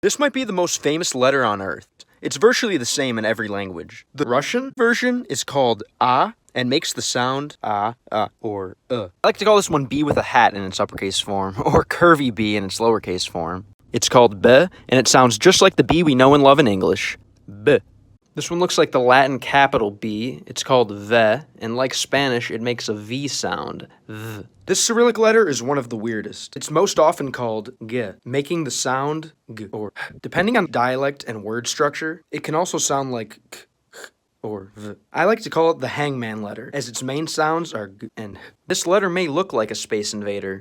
This might be the most famous letter on Earth. It's virtually the same in every language. The Russian version is called A and makes the sound or I like to call this one B with a hat in its uppercase form, or curvy B in its lowercase form. It's called B, and it sounds just like the B we know and love in English. B. This one looks like the Latin capital B. It's called V, and like Spanish, it makes a V sound. V. This Cyrillic letter is one of the weirdest. It's most often called G, making the sound G, or depending on dialect and word structure, it can also sound like K or V. I like to call it the hangman letter, as its main sounds are G and H. This letter may look like a space invader,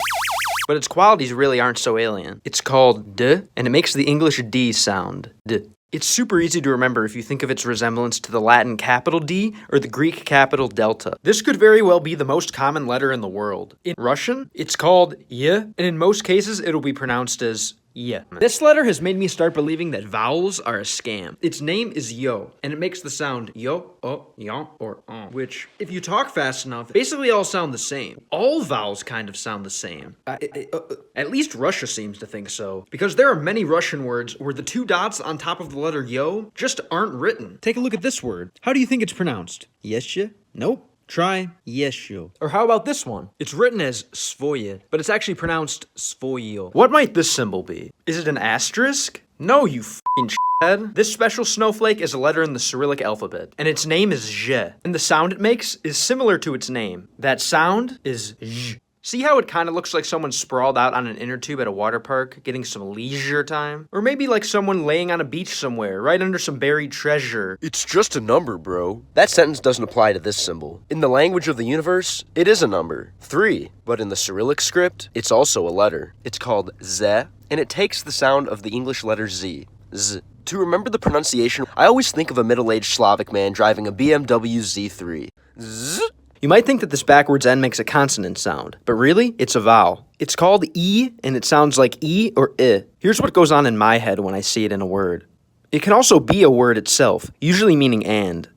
but its qualities really aren't so alien. It's called D, and it makes the English D sound. D. It's super easy to remember if you think of its resemblance to the Latin capital D or the Greek capital delta. This could very well be the most common letter in the world. In Russian, it's called Y, and in most cases, it'll be pronounced as Y. This letter has made me start believing that vowels are a scam. Its name is Yo, and it makes the sound Yo, Yon, or which, if you talk fast enough, basically all sound the same. All vowels kind of sound the same. At least Russia seems to think so, because there are many Russian words where the two dots on top of the letter Yo just aren't written. Take a look at this word. How do you think it's pronounced? Yesha? Nope. Try Yeshu. Or how about this one? It's written as svoye, but it's actually pronounced svoyo. What might this symbol be? Is it an asterisk? No, you f***ing shithead. This special snowflake is a letter in the Cyrillic alphabet, and its name is zhe, and the sound it makes is similar to its name. That sound is zh. See how it kind of looks like someone sprawled out on an inner tube at a water park, getting some leisure time? Or maybe like someone laying on a beach somewhere, right under some buried treasure. It's just a number, bro. That sentence doesn't apply to this symbol. In the language of the universe, it is a number, 3. But in the Cyrillic script, it's also a letter. It's called ze, and it takes the sound of the English letter Z. Z. To remember the pronunciation, I always think of a middle-aged Slavic man driving a BMW Z3. Z. You might think that this backwards N makes a consonant sound, but really, it's a vowel. It's called E, and it sounds like E or I. Here's what goes on in my head when I see it in a word. It can also be a word itself, usually meaning and.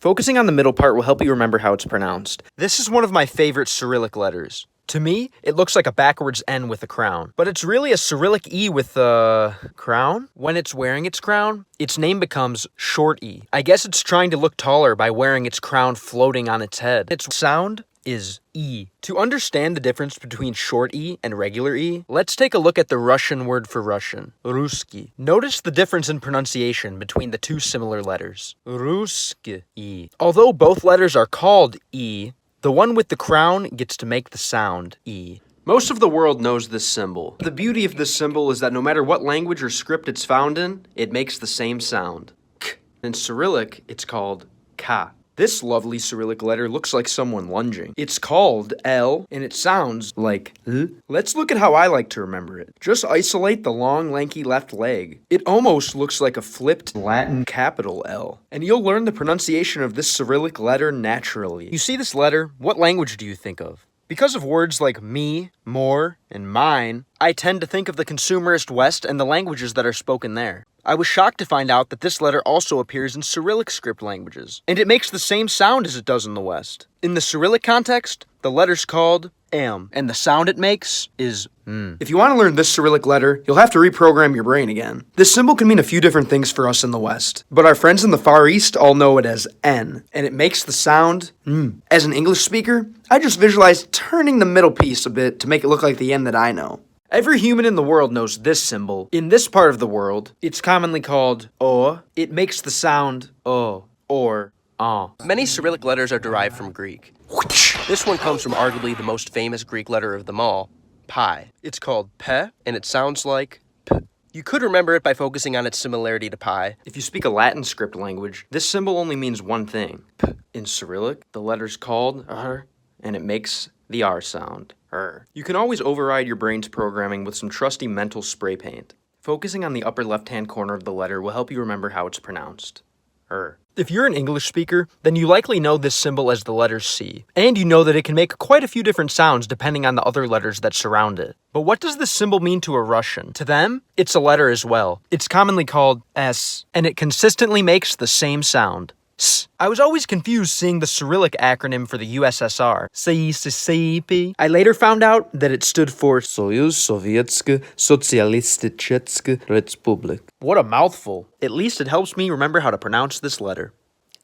Focusing on the middle part will help you remember how it's pronounced. This is one of my favorite Cyrillic letters. To me, it looks like a backwards N with a crown, but it's really a Cyrillic E with a crown. When it's wearing its crown, its name becomes short E. I guess it's trying to look taller by wearing its crown floating on its head. Its sound is E. To understand the difference between short E and regular E, let's take a look at the Russian word for Russian, Ruski. Notice the difference in pronunciation between the two similar letters, Ruski E. Although both letters are called E, the one with the crown gets to make the sound E. Most of the world knows this symbol. The beauty of this symbol is that no matter what language or script it's found in, it makes the same sound. K. In Cyrillic, it's called Ka. This lovely Cyrillic letter looks like someone lunging. It's called L, and it sounds like L. Let's look at how I like to remember it. Just isolate the long, lanky left leg. It almost looks like a flipped Latin capital L, and you'll learn the pronunciation of this Cyrillic letter naturally. You see this letter? What language do you think of? Because of words like me, more, and mine, I tend to think of the consumerist West and the languages that are spoken there. I was shocked to find out that this letter also appears in Cyrillic script languages, and it makes the same sound as it does in the West. In the Cyrillic context, the letter's called M, and the sound it makes is M. If you want to learn this Cyrillic letter, you'll have to reprogram your brain again. This symbol can mean a few different things for us in the West, but our friends in the Far East all know it as N, and it makes the sound M. As an English speaker, I just visualize turning the middle piece a bit to make it look like the N that I know. Every human in the world knows this symbol. In this part of the world, it's commonly called O. It makes the sound O or Many Cyrillic letters are derived from Greek. This one comes from arguably the most famous Greek letter of them all, pi. It's called Pe, and it sounds like P. You could remember it by focusing on its similarity to pi. If you speak a Latin script language, this symbol only means one thing. P. In Cyrillic, the letter's called R, and it makes the R sound. R. You can always override your brain's programming with some trusty mental spray paint. Focusing on the upper left-hand corner of the letter will help you remember how it's pronounced. R. If you're an English speaker, then you likely know this symbol as the letter C, and you know that it can make quite a few different sounds depending on the other letters that surround it. But what does this symbol mean to a Russian? To them, it's a letter as well. It's commonly called S, and it consistently makes the same sound. S. I was always confused seeing the Cyrillic acronym for the USSR. CSCP. I later found out that it stood for Soyuz Sovietske Sozialistische Republik. What a mouthful. At least it helps me remember how to pronounce this letter.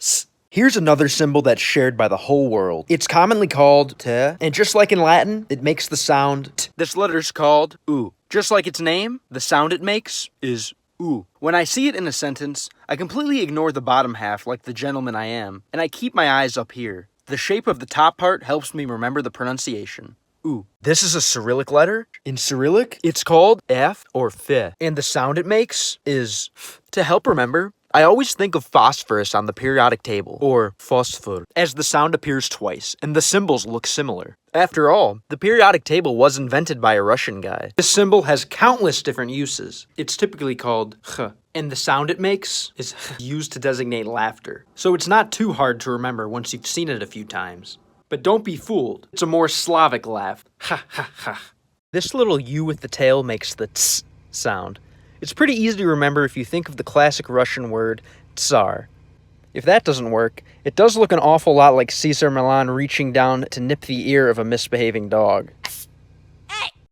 S. Here's another symbol that's shared by the whole world. It's commonly called T, and just like in Latin, it makes the sound T. This letter's called U. Just like its name, the sound it makes is U. When I see it in a sentence, I completely ignore the bottom half like the gentleman I am, and I keep my eyes up here. The shape of the top part helps me remember the pronunciation. U. This is a Cyrillic letter. In Cyrillic, it's called F or F, and the sound it makes is F. To help remember, I always think of phosphorus on the periodic table, or phosphor, as the sound appears twice, and the symbols look similar. After all, the periodic table was invented by a Russian guy. This symbol has countless different uses. It's typically called ch, and the sound it makes is used to designate laughter. So it's not too hard to remember once you've seen it a few times. But don't be fooled. It's a more Slavic laugh. Ha ha ha. This little U with the tail makes the ts sound. It's pretty easy to remember if you think of the classic Russian word tsar. If that doesn't work, it does look an awful lot like Caesar Milan reaching down to nip the ear of a misbehaving dog.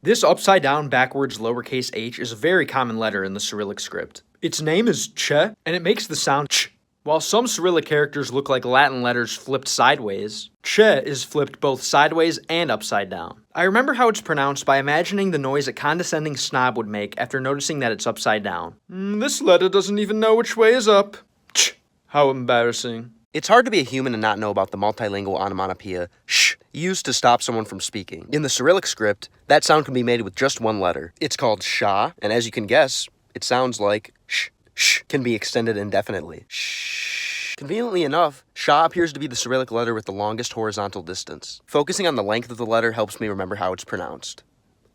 This upside down backwards lowercase h is a very common letter in the Cyrillic script. Its name is Ch, and it makes the sound ch. While some Cyrillic characters look like Latin letters flipped sideways, Ch is flipped both sideways and upside down. I remember how it's pronounced by imagining the noise a condescending snob would make after noticing that it's upside down. This letter doesn't even know which way is up. Ch. How embarrassing. It's hard to be a human and not know about the multilingual onomatopoeia sh used to stop someone from speaking. In the Cyrillic script, that sound can be made with just one letter. It's called sha, and as you can guess, it sounds like sh. Sh can be extended indefinitely. Shh. Conveniently enough, sha appears to be the Cyrillic letter with the longest horizontal distance. Focusing on the length of the letter helps me remember how it's pronounced.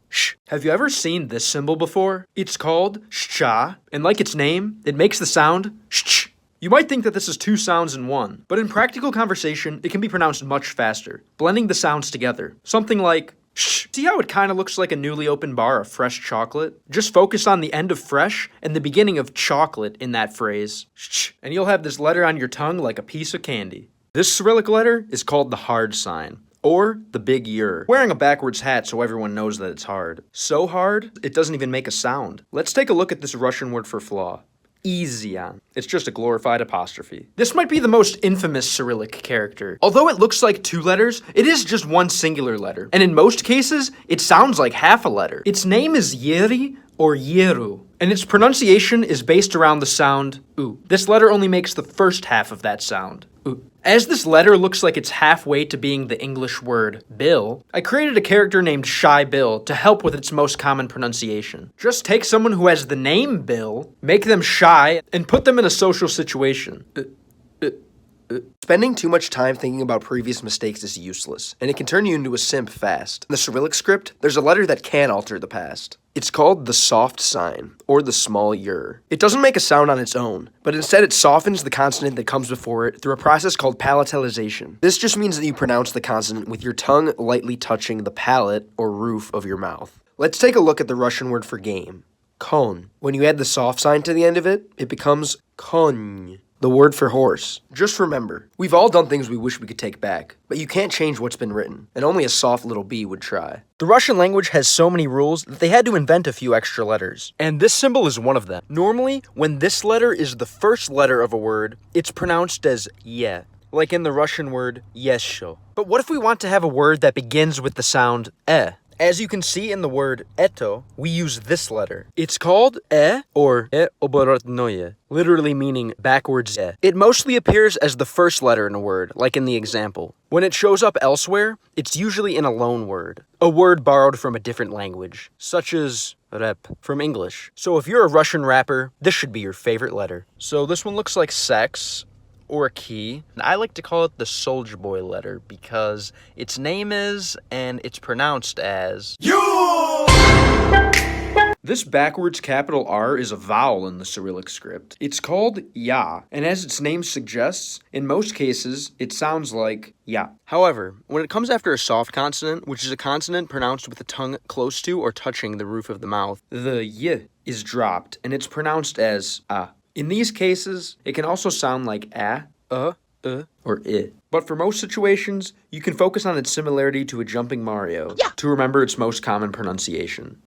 Sh. Have you ever seen this symbol before? It's called sha, and like its name, it makes the sound sh. You might think that this is two sounds in one, but in practical conversation, it can be pronounced much faster, blending the sounds together. Something like shh. See how it kind of looks like a newly opened bar of fresh chocolate? Just focus on the end of fresh and the beginning of chocolate in that phrase. Shh. And you'll have this letter on your tongue like a piece of candy. This Cyrillic letter is called the hard sign, or the big yer. Wearing a backwards hat so everyone knows that it's hard. So hard, it doesn't even make a sound. Let's take a look at this Russian word for flaw. Izyan. It's just a glorified apostrophe. This might be the most infamous Cyrillic character. Although it looks like two letters, it is just one singular letter. And in most cases, it sounds like half a letter. Its name is Yeri or Yeru, and its pronunciation is based around the sound U. This letter only makes the first half of that sound. U. As this letter looks like it's halfway to being the English word Bill, I created a character named Shy Bill to help with its most common pronunciation. Just take someone who has the name Bill, make them shy, and put them in a social situation. Spending too much time thinking about previous mistakes is useless, and it can turn you into a simp fast. In the Cyrillic script, there's a letter that can alter the past. It's called the soft sign, or the small yer. It doesn't make a sound on its own, but instead it softens the consonant that comes before it through a process called palatalization. This just means that you pronounce the consonant with your tongue lightly touching the palate or roof of your mouth. Let's take a look at the Russian word for game. Kon. When you add the soft sign to the end of it, it becomes kon. The word for horse. Just remember, we've all done things we wish we could take back, but you can't change what's been written, and only a soft little bee would try. The Russian language has so many rules that they had to invent a few extra letters, and this symbol is one of them. Normally, when this letter is the first letter of a word, it's pronounced as ye, like in the Russian word yesho. But what if we want to have a word that begins with the sound e? As you can see in the word eto, we use this letter. It's called e or e oborotnoye, literally meaning backwards e. It mostly appears as the first letter in a word, like in the example. When it shows up elsewhere, it's usually in a loan word, a word borrowed from a different language, such as rap from English. So if you're a Russian rapper, this should be your favorite letter. So this one looks like sex, or a key. And I like to call it the Soldier Boy letter because its name is, and it's pronounced as you. This backwards capital R is a vowel in the Cyrillic script. It's called ya, and as its name suggests, in most cases, it sounds like ya. However, when it comes after a soft consonant, which is a consonant pronounced with the tongue close to or touching the roof of the mouth, the y is dropped, and it's pronounced as a. In these cases, it can also sound like a, or I. But for most situations, you can focus on its similarity to a jumping Mario to remember its most common pronunciation.